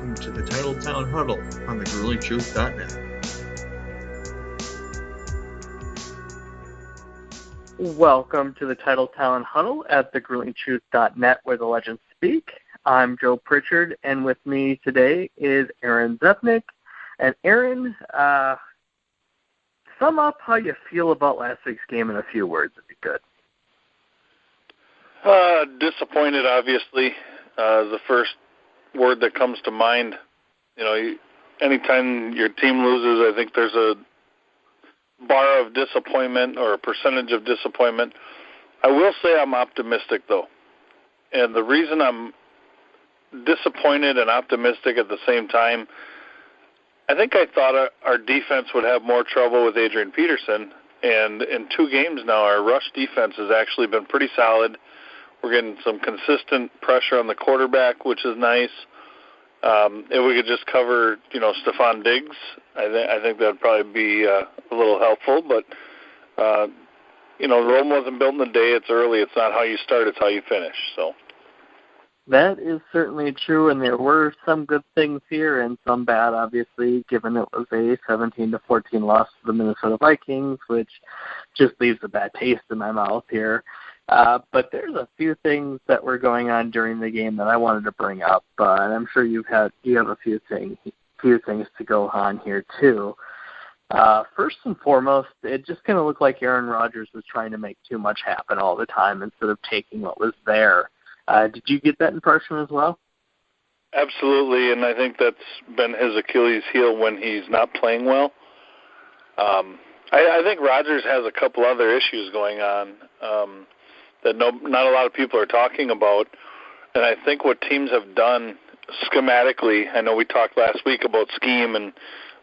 welcome to the Titletown Huddle on the gruelingtruth.net. Welcome to the Titletown Huddle at thegruelingtruth.net, where the legends speak. I'm Joe Pritchard, and with me today is Aaron Zepnick. And Aaron, sum up how you feel about last week's game in a few words, if you could. Disappointed, obviously, is the first word that comes to mind. You know, anytime your team loses, I think there's a bar of disappointment or a percentage of disappointment. I will say I'm optimistic, though. And the reason I'm disappointed and optimistic at the same time, I think I thought our defense would have more trouble with Adrian Peterson. And in 2 games now, our rush defense has actually been pretty solid. We're getting some consistent pressure on the quarterback, which is nice. If we could just cover, Stephon Diggs, I think that would probably be a little helpful. But, Rome wasn't built in a day. It's early. It's not how you start. It's how you finish. So that is certainly true, and there were some good things here and some bad, obviously, given it was a 17-14 loss to the Minnesota Vikings, which just leaves a bad taste in my mouth here. But there's a few things that were going on during the game that I wanted to bring up, and I'm sure you have a few things to go on here too. First and foremost, it just kind of looked like Aaron Rodgers was trying to make too much happen all the time instead of taking what was there. Did you get that impression as well? Absolutely, and I think that's been his Achilles heel when he's not playing well. I think Rodgers has a couple other issues going on that not a lot of people are talking about. And I think what teams have done schematically, I know we talked last week about scheme and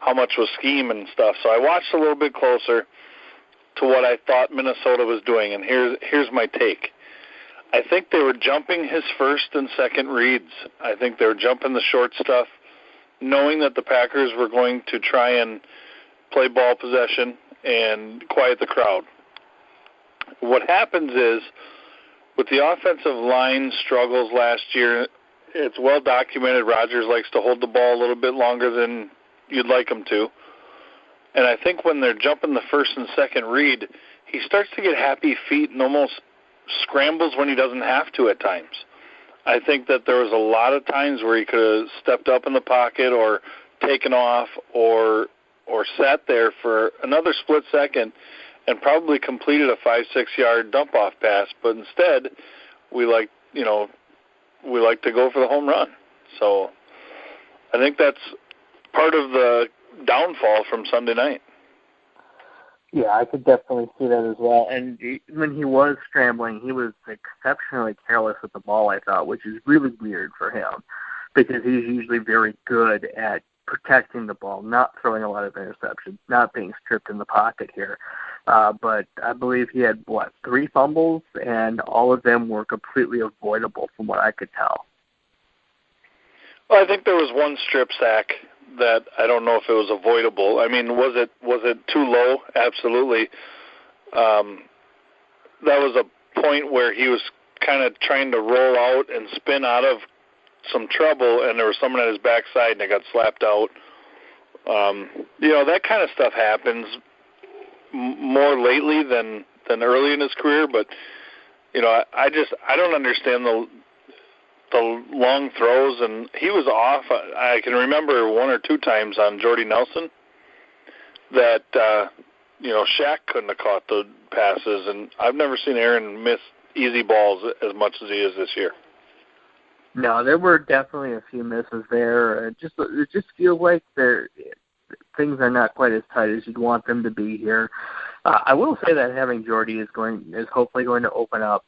how much was scheme and stuff, so I watched a little bit closer to what I thought Minnesota was doing, and here's my take. I think they were jumping his first and second reads. I think they were jumping the short stuff, knowing that the Packers were going to try and play ball possession and quiet the crowd. What happens is, with the offensive line struggles last year, it's well documented Rodgers likes to hold the ball a little bit longer than you'd like him to. And I think when they're jumping the first and second read, he starts to get happy feet and almost scrambles when he doesn't have to at times. I think that there was a lot of times where he could have stepped up in the pocket or taken off or sat there for another split second and probably completed a 5-6 yard dump off pass, but instead we like to go for the home run. So I think that's part of the downfall from Sunday night. Yeah, I could definitely see that as well. And when he was scrambling, he was exceptionally careless with the ball, I thought, which is really weird for him because he's usually very good at protecting the ball, not throwing a lot of interceptions, not being stripped in the pocket here. But I believe he had, 3 fumbles, and all of them were completely avoidable from what I could tell. Well, I think there was one strip sack that I don't know if it was avoidable. I mean, was it too low? Absolutely. That was a point where he was kind of trying to roll out and spin out of some trouble, and there was someone at his backside, and it got slapped out. That kind of stuff happens more lately than early in his career, but I don't understand the long throws, and he was off. I can remember 1 or 2 times on Jordy Nelson that Shaq couldn't have caught the passes, and I've never seen Aaron miss easy balls as much as he is this year. No, there were definitely a few misses there. It just feels like things are not quite as tight as you'd want them to be here. I will say that having Jordy is hopefully going to open up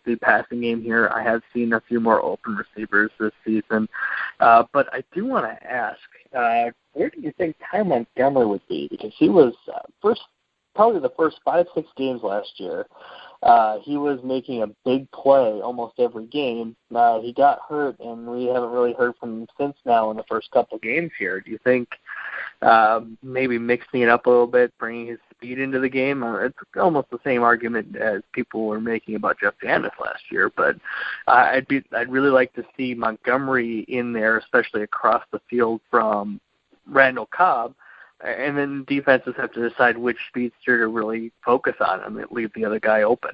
the passing game here. I have seen a few more open receivers this season. But I do want to ask, where do you think Ty Montgomery would be? Because he was probably the first 5-6 games last year. He was making a big play almost every game. He got hurt, and we haven't really heard from him since now in the first couple games here. Do you think maybe mixing it up a little bit, bringing his speed into the game. It's almost the same argument as people were making about Jeff Janis last year, but I'd really like to see Montgomery in there, especially across the field from Randall Cobb, and then defenses have to decide which speedster to really focus on and leave the other guy open.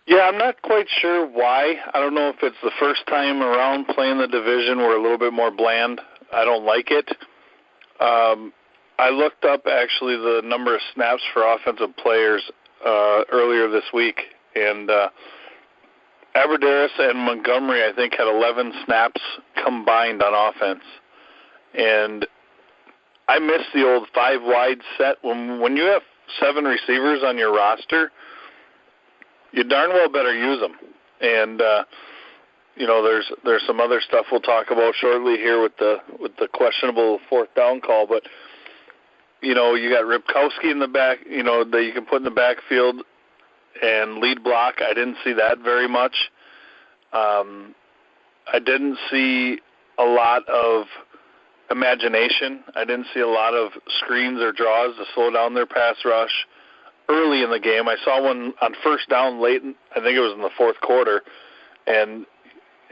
Yeah, I'm not quite sure why. I don't know if it's the first time around playing the division. We're a little bit more bland. I don't like it. I looked up, actually, the number of snaps for offensive players earlier this week, and Aberderis and Montgomery, I think, had 11 snaps combined on offense. And I miss the old 5-wide set. When you have 7 receivers on your roster, you darn well better use them. And there's some other stuff we'll talk about shortly here with the questionable 4th down call. But you got Ripkowski in the back, that you can put in the backfield and lead block. I didn't see that very much. I didn't see a lot of imagination. I didn't see a lot of screens or draws to slow down their pass rush early in the game. I saw one on 1st down late, I think it was in the 4th quarter, and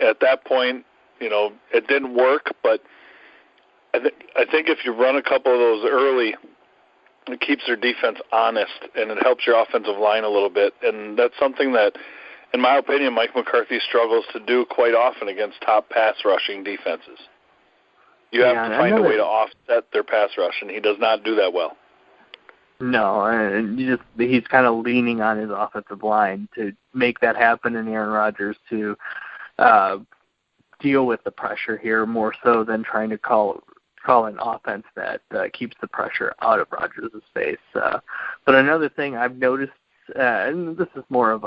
at that point, it didn't work, but I think if you run a couple of those early, it keeps their defense honest, and it helps your offensive line a little bit, and that's something that, in my opinion, Mike McCarthy struggles to do quite often against top pass rushing defenses. You have to find a way to offset their pass rush, and he does not do that well. No, and he's kind of leaning on his offensive line to make that happen, and Aaron Rodgers to deal with the pressure here more so than trying to call an offense that keeps the pressure out of Rodgers' face. But another thing I've noticed, and this is more of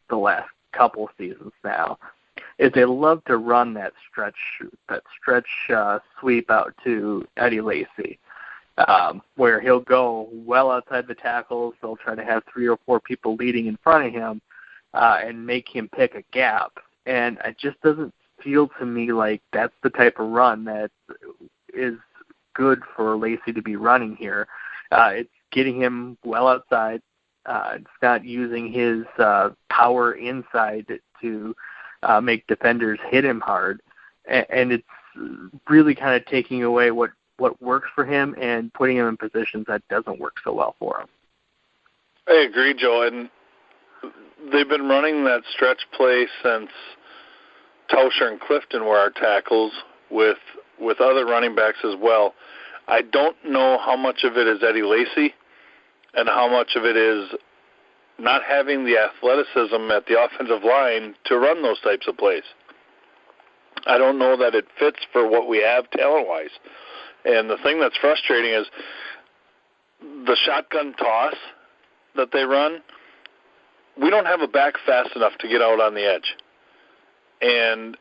the last couple seasons now, is they love to run that stretch sweep out to Eddie Lacy, where he'll go well outside the tackles. They'll try to have 3 or 4 people leading in front of him and make him pick a gap. And it just doesn't feel to me like that's the type of run that is good for Lacy to be running here. It's getting him well outside. It's not using his power inside to make defenders hit him hard. And it's really kind of taking away what works for him and putting him in positions that doesn't work so well for him. I agree, Joe. And they've been running that stretch play since Tauscher and Clifton were our tackles with other running backs as well. I don't know how much of it is Eddie Lacy and how much of it is not having the athleticism at the offensive line to run those types of plays. I don't know that it fits for what we have talent-wise. And the thing that's frustrating is the shotgun toss that they run, we don't have a back fast enough to get out on the edge. And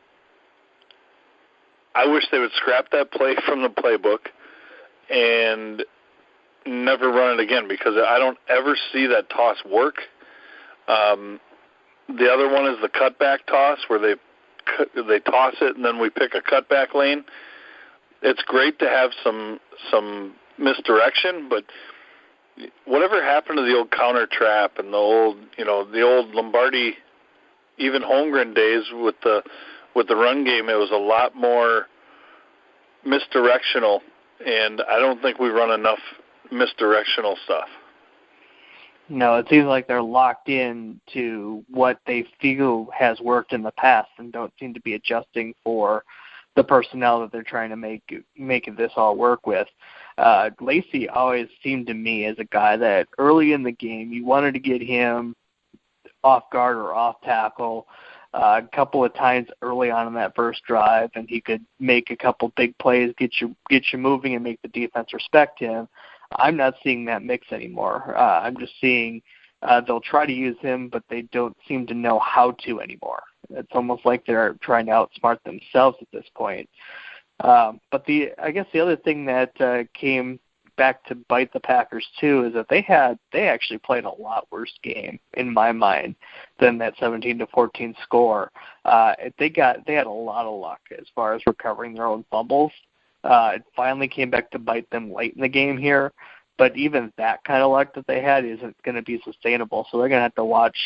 I wish they would scrap that play from the playbook and never run it again, because I don't ever see that toss work. The other one is the cutback toss, where they toss it and then we pick a cutback lane. It's great to have some misdirection, but whatever happened to the old counter trap and the old Lombardi, even Holmgren days with the run game? It was a lot more misdirectional, and I don't think we run enough misdirectional stuff. No, it seems like they're locked in to what they feel has worked in the past and don't seem to be adjusting for the personnel that they're trying to make this all work with. Lacy always seemed to me as a guy that early in the game you wanted to get him off guard or off tackle a couple of times early on in that first drive, and he could make a couple big plays, get you moving and make the defense respect him. I'm not seeing that mix anymore. I'm just seeing they'll try to use him, but they don't seem to know how to anymore. It's almost like they're trying to outsmart themselves at this point. But I guess the other thing that came back to bite the Packers too is that they actually played a lot worse game in my mind than that 17-14 score. They had a lot of luck as far as recovering their own fumbles. It finally came back to bite them late in the game here, but even that kind of luck that they had isn't going to be sustainable, so they're going to have to watch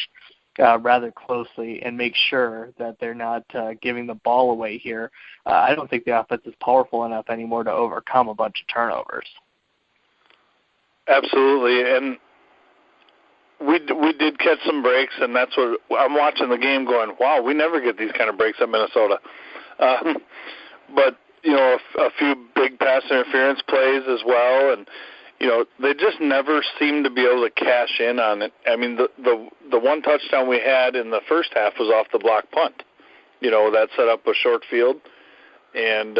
rather closely and make sure that they're not giving the ball away here. I don't think the offense is powerful enough anymore to overcome a bunch of turnovers. Absolutely, and we did catch some breaks, and that's what I'm watching the game going, wow, we never get these kind of breaks at Minnesota. But, a few big pass interference plays as well, and, they just never seem to be able to cash in on it. I mean, the one touchdown we had in the first half was off the block punt. That set up a short field. And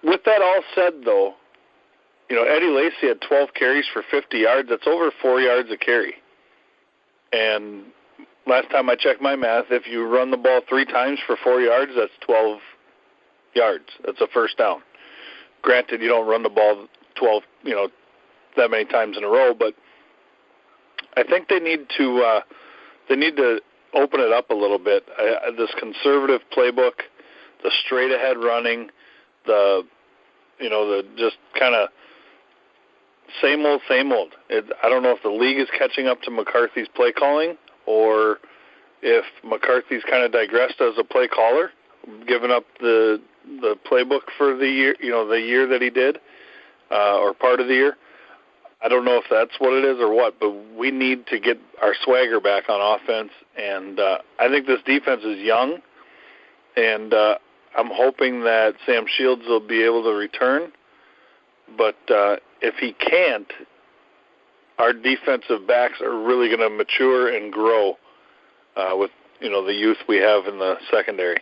with that all said, though, Eddie Lacy had 12 carries for 50 yards. That's over 4 yards a carry. And last time I checked my math, if you run the ball 3 times for 4 yards, that's 12 yards. That's a first down. Granted, you don't run the ball 12, that many times in a row, but I think they need to open it up a little bit. This conservative playbook, the straight ahead running, the just kind of same old. I don't know if the league is catching up to McCarthy's play calling, or if McCarthy's kind of digressed as a play caller, giving up the playbook for the year, the year that he did, or part of the year. I don't know if that's what it is or what, but we need to get our swagger back on offense, and I think this defense is young, and I'm hoping that Sam Shields will be able to return, but if he can't, our defensive backs are really going to mature and grow with the youth we have in the secondary.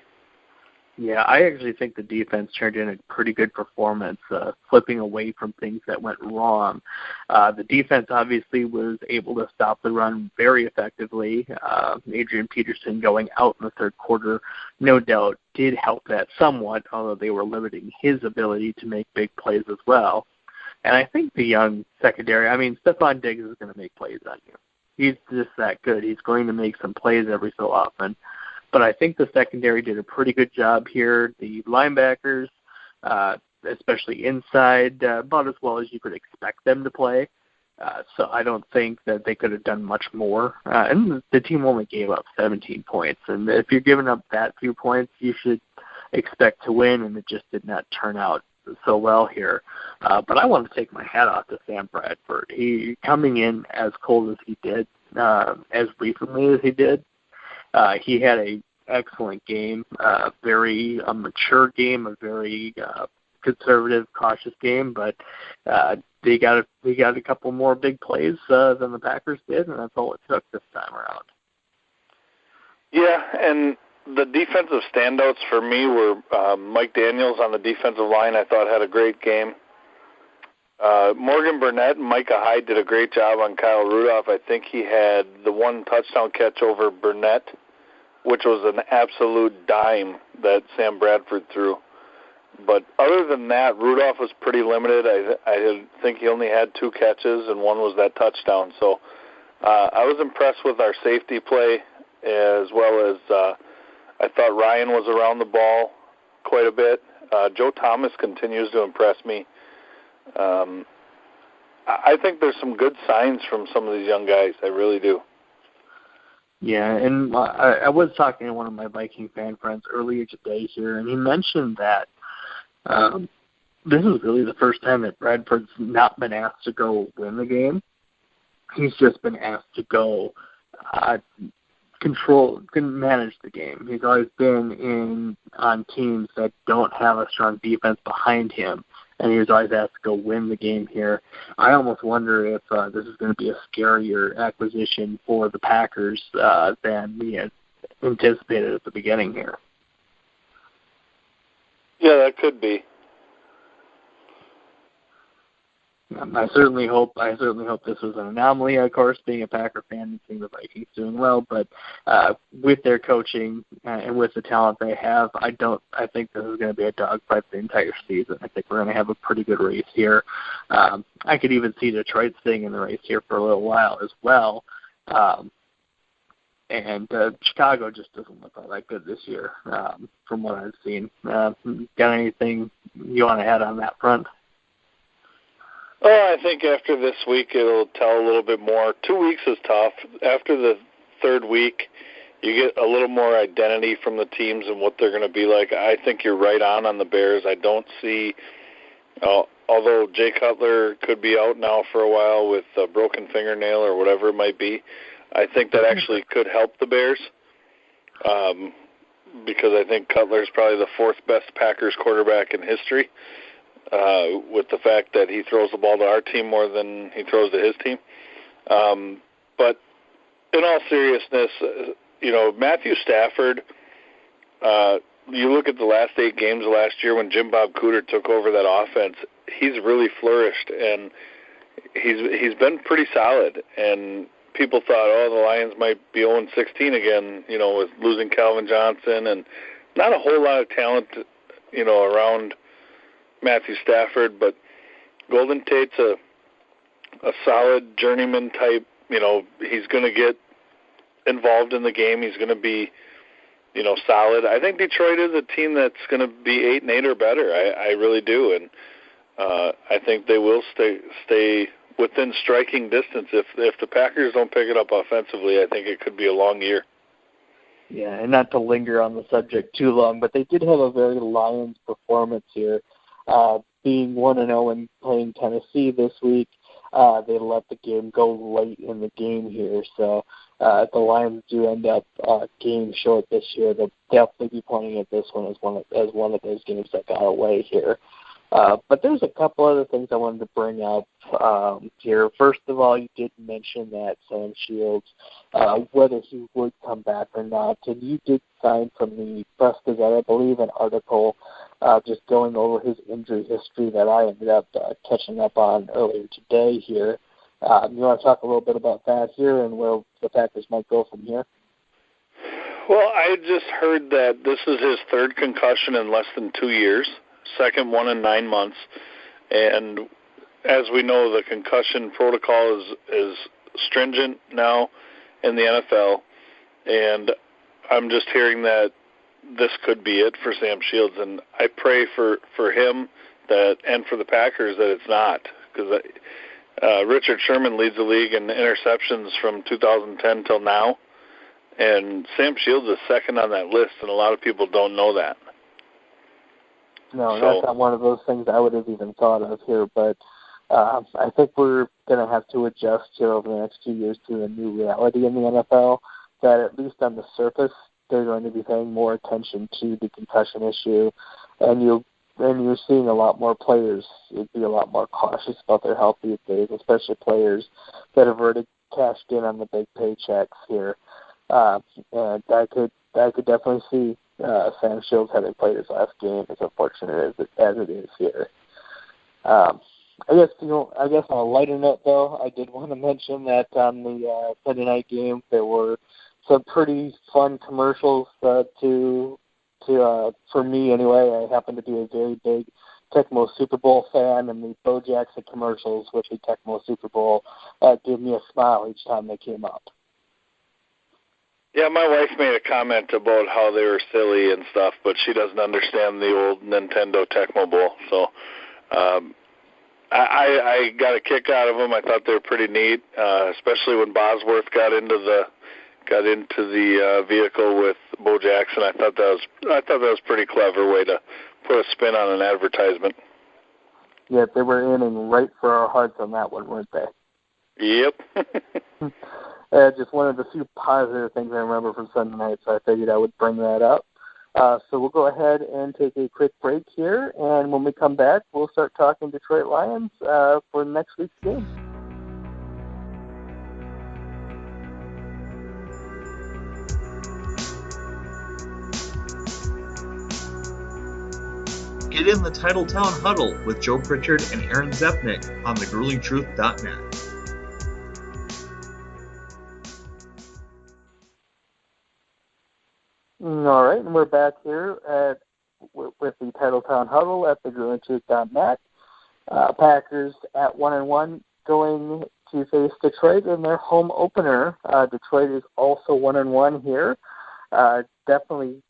Yeah, I actually think the defense turned in a pretty good performance, flipping away from things that went wrong. The defense obviously was able to stop the run very effectively. Adrian Peterson going out in the third quarter, no doubt, did help that somewhat, although they were limiting his ability to make big plays as well. And I think the young secondary, Stephon Diggs is going to make plays on you. He's just that good. He's going to make some plays every so often. But I think the secondary did a pretty good job here. The linebackers, especially inside, about as well as you could expect them to play. So I don't think that they could have done much more. And the team only gave up 17 points. And if you're giving up that few points, you should expect to win, and it just did not turn out so well here. But I want to take my hat off to Sam Bradford. He coming in as cold as he did, as recently as he did. He had a excellent game, very mature game, a very conservative, cautious game, but they got a couple more big plays than the Packers did, and that's all it took this time around. Yeah, and the defensive standouts for me were Mike Daniels on the defensive line. I thought had a great game. Morgan Burnett and Micah Hyde did a great job on Kyle Rudolph. I think he had the one touchdown catch over Burnett, which was an absolute dime that Sam Bradford threw. But other than that, Rudolph was pretty limited. I think he only had 2 catches, and one was that touchdown. So I was impressed with our safety play, as well as I thought Ryan was around the ball quite a bit. Joe Thomas continues to impress me. I think there's some good signs from some of these young guys. I really do. Yeah, and I was talking to one of my Viking fan friends earlier today here, and he mentioned that this is really the first time that Bradford's not been asked to go win the game. He's just been asked to go manage the game. He's always been on teams that don't have a strong defense behind him, and he was always asked to go win the game here. I almost wonder if this is going to be a scarier acquisition for the Packers than we had anticipated at the beginning here. Yeah, that could be. I certainly hope this was an anomaly, of course, being a Packer fan and seeing the Vikings doing well. But with their coaching and with the talent they have, I think this is going to be a dogfight the entire season. I think we're going to have a pretty good race here. I could even see Detroit staying in the race here for a little while as well. And Chicago just doesn't look all that good this year, from what I've seen. Got anything you want to add on that front? Oh, I think after this week it'll tell a little bit more. 2 weeks is tough. After the third week, you get a little more identity from the teams and what they're going to be like. I think you're right on the Bears. I don't see, although Jay Cutler could be out now for a while with a broken fingernail or whatever it might be, I think that actually could help the Bears, because I think Cutler is probably the fourth best Packers quarterback in history, with the fact that he throws the ball to our team more than he throws to his team. But in all seriousness, Matthew Stafford, you look at the last 8 games of last year when Jim Bob Cooter took over that offense, he's really flourished, and he's been pretty solid. And people thought, the Lions might be 0-16 again, with losing Calvin Johnson, and not a whole lot of talent, around Matthew Stafford, but Golden Tate's a solid journeyman type. He's going to get involved in the game. He's going to be, solid. I think Detroit is a team that's going to be 8-8 or better. I really do, and I think they will stay within striking distance. If the Packers don't pick it up offensively, I think it could be a long year. Yeah, and not to linger on the subject too long, but they did have a very Lions performance here. Being 1-0 and playing Tennessee this week, they let the game go late in the game here. So if the Lions do end up game short this year, they'll definitely be pointing at this one as one of those games that got away here. But there's a couple other things I wanted to bring up here. First of all, you did mention that Sam Shields, whether he would come back or not, and you did find from the Press Gazette, I believe, an article just going over his injury history that I ended up catching up on earlier today here. You want to talk a little bit about that here and where the Packers might go from here? Well, I just heard that this is his third concussion in less than 2 years. Second one in 9 months, and as we know, the concussion protocol is stringent now in the NFL, and I'm just hearing that this could be it for Sam Shields, and I pray for him and for the Packers that it's not, because Richard Sherman leads the league in interceptions from 2010 till now, and Sam Shields is second on that list, and a lot of people don't know that. No, that's not one of those things I would have even thought of here, but I think we're going to have to adjust here over the next 2 years to a new reality in the NFL, that at least on the surface, they're going to be paying more attention to the concussion issue, and you're seeing a lot more players be a lot more cautious about their health these days, especially players that have already cashed in on the big paychecks here. And I could definitely see Sam Shields having played his last game, as unfortunate as it is here. I guess on a lighter note, though, I did want to mention that on the Sunday night game, there were some pretty fun commercials for me anyway. I happen to be a very big Tecmo Super Bowl fan, and the Bo Jackson commercials with the Tecmo Super Bowl gave me a smile each time they came up. Yeah, my wife made a comment about how they were silly and stuff, but she doesn't understand the old Nintendo Tecmo Bowl. So I got a kick out of them. I thought they were pretty neat, especially when Bosworth got into the vehicle with Bo Jackson. I thought that was a pretty clever way to put a spin on an advertisement. Yeah, they were aiming right for our hearts on that one, weren't they? Yep. Just one of the few positive things I remember from Sunday night, so I figured I would bring that up. So we'll go ahead and take a quick break here, and when we come back, we'll start talking Detroit Lions for next week's game. Get in the Titletown Huddle with Joe Pritchard and Aaron Zepnick on thegruelingtruth.net. All right, and we're back here with the Titletown Huddle at thegruelingtruth.net. Packers at 1-1 going to face Detroit in their home opener. Detroit is also 1-1 here. Definitely,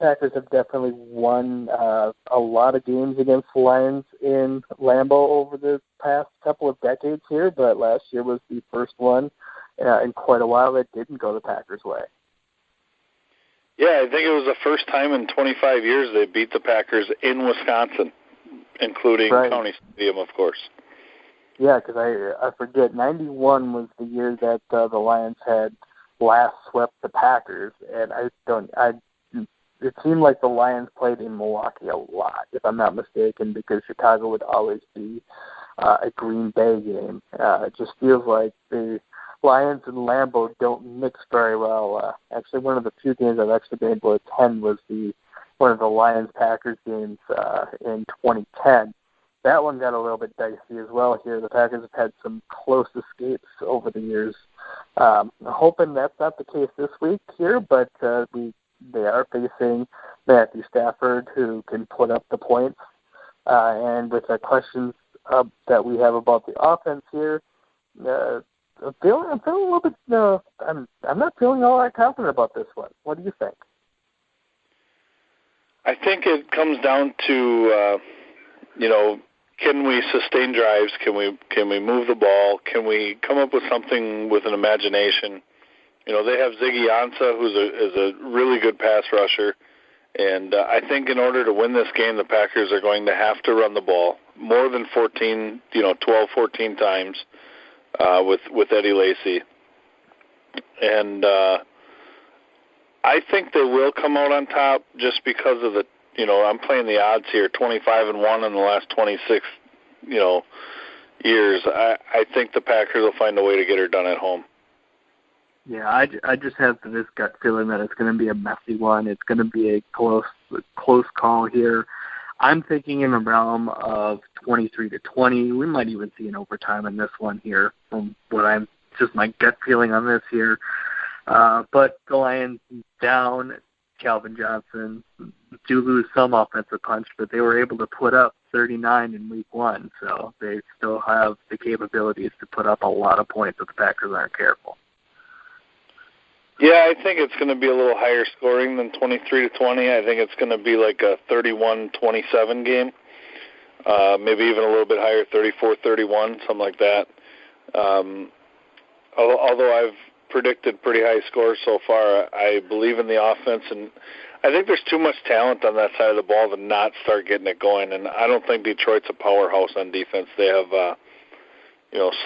Packers have definitely won a lot of games against the Lions in Lambeau over the past couple of decades here, but last year was the first one in quite a while that didn't go the Packers' way. Yeah, I think it was the first time in 25 years they beat the Packers in Wisconsin, including County Stadium, of course. Yeah, because I forget, 91 was the year that the Lions had last swept the Packers, and it seemed like the Lions played in Milwaukee a lot, if I'm not mistaken, because Chicago would always be a Green Bay game. It just feels like the Lions and Lambeau don't mix very well. Actually, one of the few games I've actually been able to attend was one of the Lions-Packers games in 2010. That one got a little bit dicey as well here. The Packers have had some close escapes over the years. Hoping that's not the case this week here, but they are facing Matthew Stafford, who can put up the points. And with the questions that we have about the offense here, I'm feeling a little bit. I'm not feeling all that confident about this one. What do you think? I think it comes down to can we sustain drives? Can we move the ball? Can we come up with something with an imagination? They have Ziggy Ansah, who's a really good pass rusher, and I think in order to win this game, the Packers are going to have to run the ball more than 14 times. With Eddie Lacy. And I think they will come out on top just because of I'm playing the odds here, 25-1 in the last 26, years. I think the Packers will find a way to get her done at home. Yeah, I just have this gut feeling that it's going to be a messy one. It's going to be a close call here. I'm thinking in the realm of 23-20. We might even see an overtime in this one here from what I'm just my gut feeling on this here. But the Lions down Calvin Johnson do lose some offensive punch, but they were able to put up 39 in week one. So they still have the capabilities to put up a lot of points if the Packers aren't careful. Yeah, I think it's going to be a little higher scoring than 23-20. I think it's going to be like a 31-27 game, maybe even a little bit higher, 34-31, something like that. Although I've predicted pretty high scores so far, I believe in the offense, and I think there's too much talent on that side of the ball to not start getting it going. And I don't think Detroit's a powerhouse on defense. They have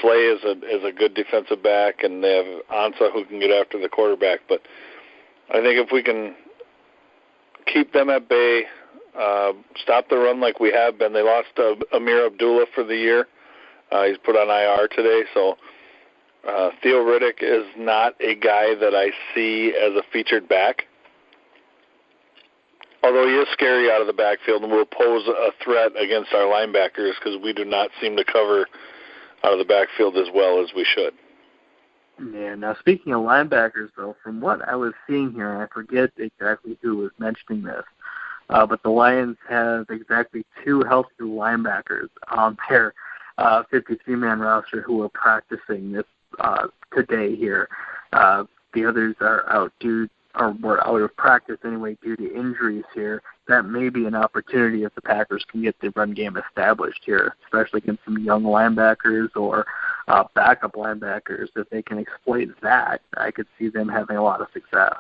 Slay is a good defensive back, and they have Ansah who can get after the quarterback. But I think if we can keep them at bay, stop the run like we have been. They lost Amir Abdullah for the year. He's put on IR today. So Theo Riddick is not a guy that I see as a featured back, although he is scary out of the backfield and will pose a threat against our linebackers because we do not seem to cover out of the backfield as well as we should. Yeah, now speaking of linebackers, though, from what I was seeing here, and I forget exactly who was mentioning this, but the Lions have exactly 2 healthy linebackers on their 53-man roster who are practicing this today here. The others are out were out of practice anyway due to injuries here. That may be an opportunity if the Packers can get the run game established here, especially against some young linebackers or backup linebackers. If they can exploit that, I could see them having a lot of success.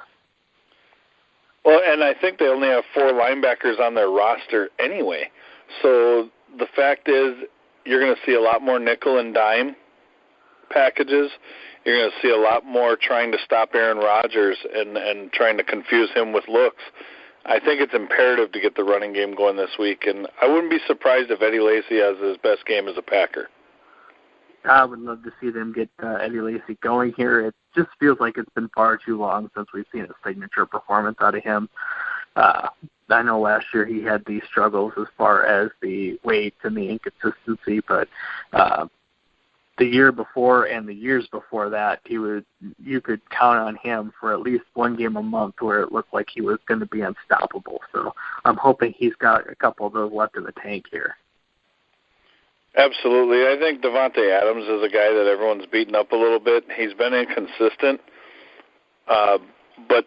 Well, and I think they only have 4 linebackers on their roster anyway. So the fact is you're going to see a lot more nickel and dime packages. You're going to see a lot more trying to stop Aaron Rodgers and trying to confuse him with looks. I think it's imperative to get the running game going this week, and I wouldn't be surprised if Eddie Lacy has his best game as a Packer. I would love to see them get Eddie Lacy going here. It just feels like it's been far too long since we've seen a signature performance out of him. I know last year he had these struggles as far as the weight and the inconsistency, but the year before and the years before that, you could count on him for at least one game a month where it looked like he was going to be unstoppable. So I'm hoping he's got a couple of those left in the tank here. Absolutely. I think Davante Adams is a guy that everyone's beaten up a little bit. He's been inconsistent, but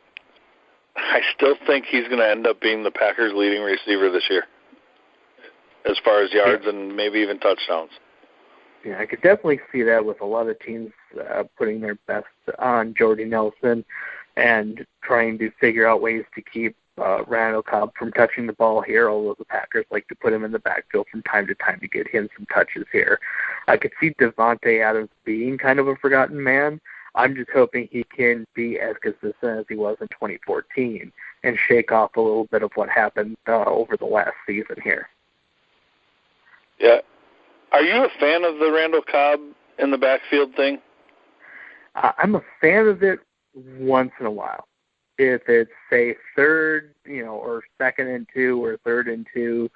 I still think he's going to end up being the Packers' leading receiver this year as far as yards and maybe even touchdowns. Yeah, I could definitely see that with a lot of teams putting their best on Jordy Nelson and trying to figure out ways to keep Randall Cobb from touching the ball here, although the Packers like to put him in the backfield from time to time to get him some touches here. I could see Davante Adams being kind of a forgotten man. I'm just hoping he can be as consistent as he was in 2014 and shake off a little bit of what happened over the last season here. Yeah. Are you a fan of the Randall Cobb in the backfield thing? I'm a fan of it once in a while. If it's, say, third, or second and 2 or third and 2,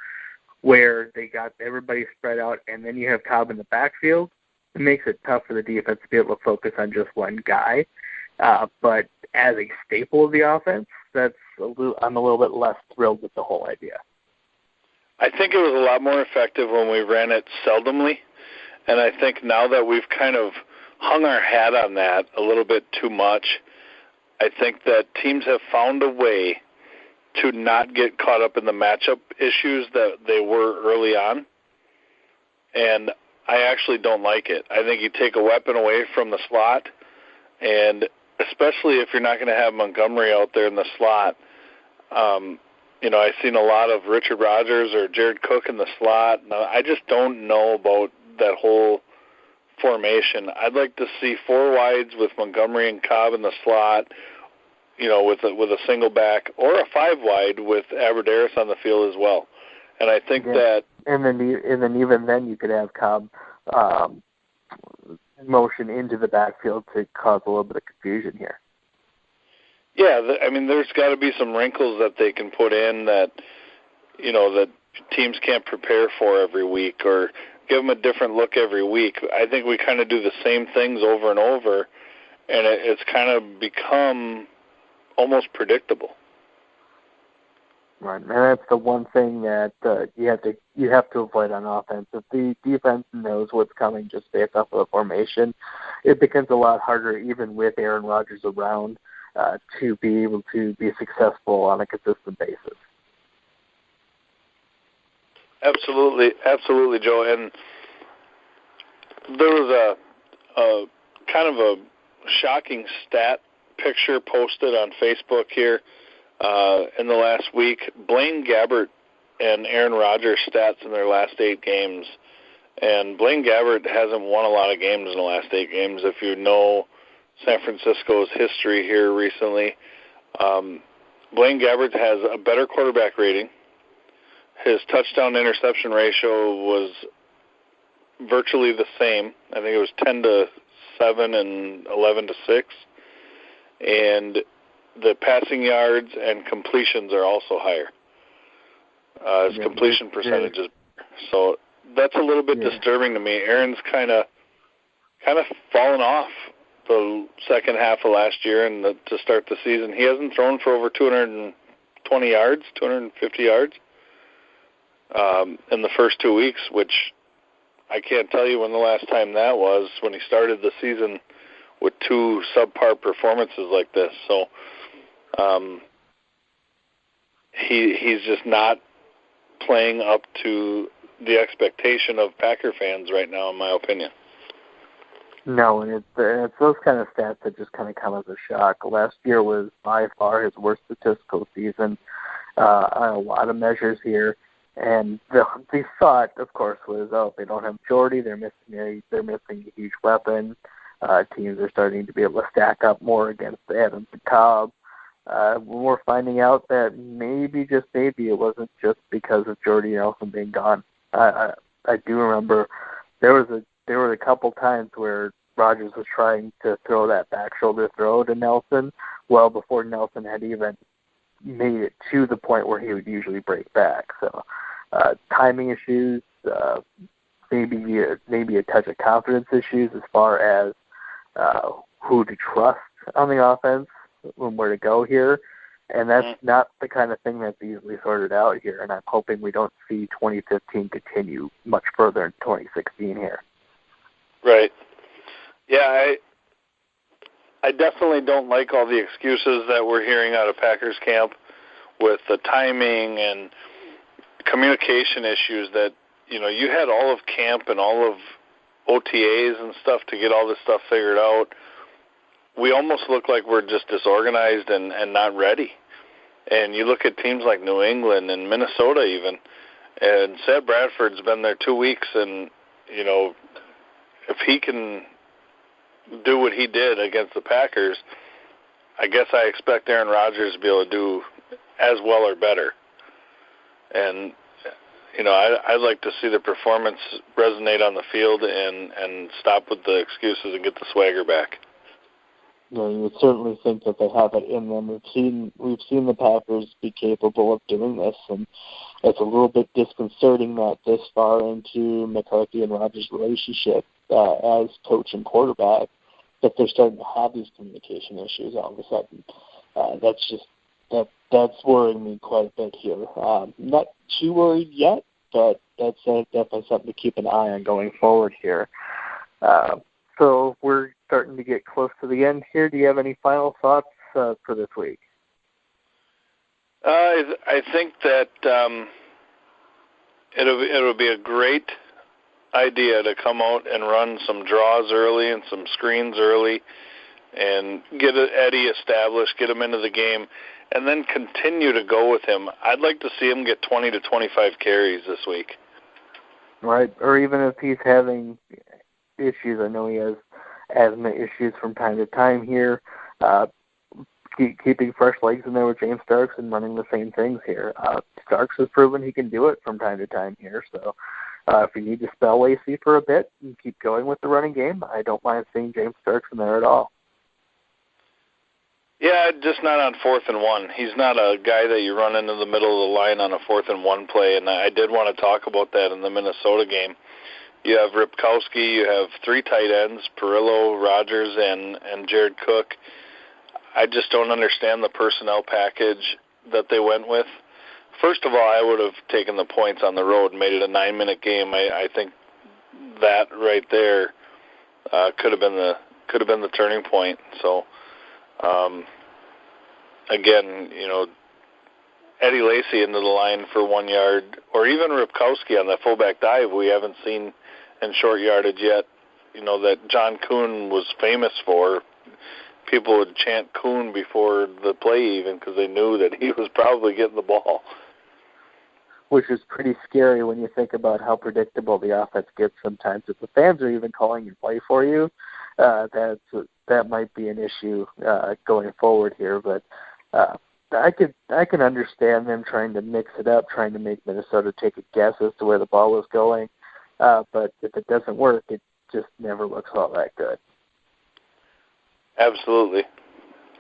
where they got everybody spread out and then you have Cobb in the backfield, it makes it tough for the defense to be able to focus on just one guy. But as a staple of the offense, I'm a little bit less thrilled with the whole idea. I think it was a lot more effective when we ran it seldomly, and I think now that we've kind of hung our hat on that a little bit too much, I think that teams have found a way to not get caught up in the matchup issues that they were early on, and I actually don't like it. I think you take a weapon away from the slot, and especially if you're not going to have Montgomery out there in the slot. I've seen a lot of Richard Rodgers or Jared Cook in the slot. Now, I just don't know about that whole formation. I'd like to see 4 wides with Montgomery and Cobb in the slot, with a single back, or a 5 wide with Aberderis on the field as well. And I think that, and then even then you could have Cobb motion into the backfield to cause a little bit of confusion here. Yeah, there's got to be some wrinkles that they can put in that, that teams can't prepare for every week, or give them a different look every week. I think we kind of do the same things over and over, and it's kind of become almost predictable. Right, and that's the one thing that you have to avoid on offense. If the defense knows what's coming just based off of the formation, it becomes a lot harder, even with Aaron Rodgers around, to be able to be successful on a consistent basis. Absolutely, Joe. And there was a kind of a shocking stat picture posted on Facebook here in the last week. Blaine Gabbert and Aaron Rodgers stats in their last 8 games. And Blaine Gabbert hasn't won a lot of games in the last 8 games. If you know San Francisco's history here recently, Blaine Gabbert has a better quarterback rating. His touchdown-interception ratio was virtually the same. I think it was 10-7 and 11-6. And the passing yards and completions are also higher. His completion percentages. So that's a little bit disturbing to me. Aaron's kind of fallen off the second half of last year and to start the season. He hasn't thrown for over 220 yards, 250 yards in the first 2 weeks, which I can't tell you when the last time that was, when he started the season with 2 subpar performances like this. So he's just not playing up to the expectation of Packer fans right now, in my opinion. No, and it's those kind of stats that just kind of come as a shock. Last year was by far his worst statistical season on a lot of measures here. And the thought, of course, was, they don't have Jordy, they're missing a huge weapon. Teams are starting to be able to stack up more against Adams and Cobb. We're finding out that maybe, just maybe, it wasn't just because of Jordy Nelson being gone. I do remember there were a couple times where Rodgers was trying to throw that back shoulder throw to Nelson well before Nelson had even made it to the point where he would usually break back. So timing issues, maybe a touch of confidence issues as far as who to trust on the offense, where to go here. And that's not the kind of thing that's easily sorted out here, and I'm hoping we don't see 2015 continue much further in 2016 here. Right. Yeah, I definitely don't like all the excuses that we're hearing out of Packers camp with the timing and communication issues that, you had all of camp and all of OTAs and stuff to get all this stuff figured out. We almost look like we're just disorganized and not ready. And you look at teams like New England and Minnesota even, and Sad Bradford's been there 2 weeks, and, if he can do what he did against the Packers, I guess I expect Aaron Rodgers to be able to do as well or better. And, I'd like to see the performance resonate on the field and stop with the excuses and get the swagger back. You would certainly think that they have it in them. We've seen the Packers be capable of doing this, and it's a little bit disconcerting that this far into McCarthy and Rodgers' relationship as coach and quarterback, that they're starting to have these communication issues all of a sudden. That's worrying me quite a bit here. Not too worried yet, but that's definitely something to keep an eye on going forward here. So we're starting to get close to the end here. Do you have any final thoughts for this week? I think that it'll be a great idea to come out and run some draws early and some screens early and get Eddie established, get him into the game, and then continue to go with him. I'd like to see him get 20 to 25 carries this week. Right, or even if he's having issues. I know he has asthma issues from time to time here. Keeping fresh legs in there with James Starks and running the same things here. Starks has proven he can do it from time to time here. So if you need to spell Lacey for a bit and keep going with the running game, I don't mind seeing James Starks in there at all. Yeah, just not on 4th and 1. He's not a guy that you run into the middle of the line on a 4th and 1 play, and I did want to talk about that in the Minnesota game. You have Ripkowski, you have 3 tight ends, Perillo, Rodgers, and Jared Cook. I just don't understand the personnel package that they went with. First of all, I would have taken the points on the road and made it a 9-minute game. I think that right there could have been the turning point. So again, Eddie Lacy into the line for 1 yard, or even Ripkowski on that fullback dive we haven't seen in short yardage yet, that John Kuhn was famous for. People would chant Kuhn before the play even because they knew that he was probably getting the ball. Which is pretty scary when you think about how predictable the offense gets sometimes. If the fans are even calling your play for you, that might be an issue going forward here. But I can understand them trying to mix it up, trying to make Minnesota take a guess as to where the ball was going. But if it doesn't work, it just never looks all that good. Absolutely.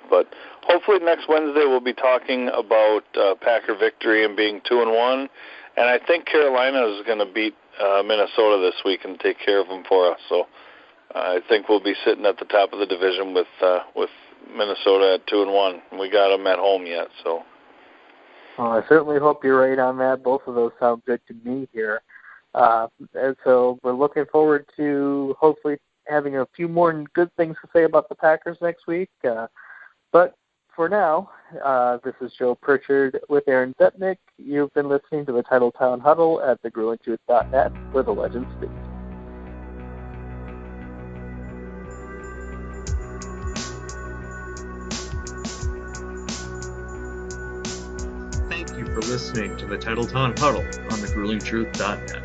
But hopefully next Wednesday we'll be talking about Packer victory and being 2-1. And I think Carolina is going to beat Minnesota this week and take care of them for us. So I think we'll be sitting at the top of the division with Minnesota at 2-1. We got them at home yet. So. Well, I certainly hope you're right on that. Both of those sound good to me here. And so we're looking forward to hopefully having a few more good things to say about the Packers next week. But for now, this is Joe Pritchard with Aaron Zepnick. You've been listening to the Titletown Huddle at thegruelingtruth.net, where the legends speak. Thank you for listening to the Titletown Huddle on thegruelingtruth.net.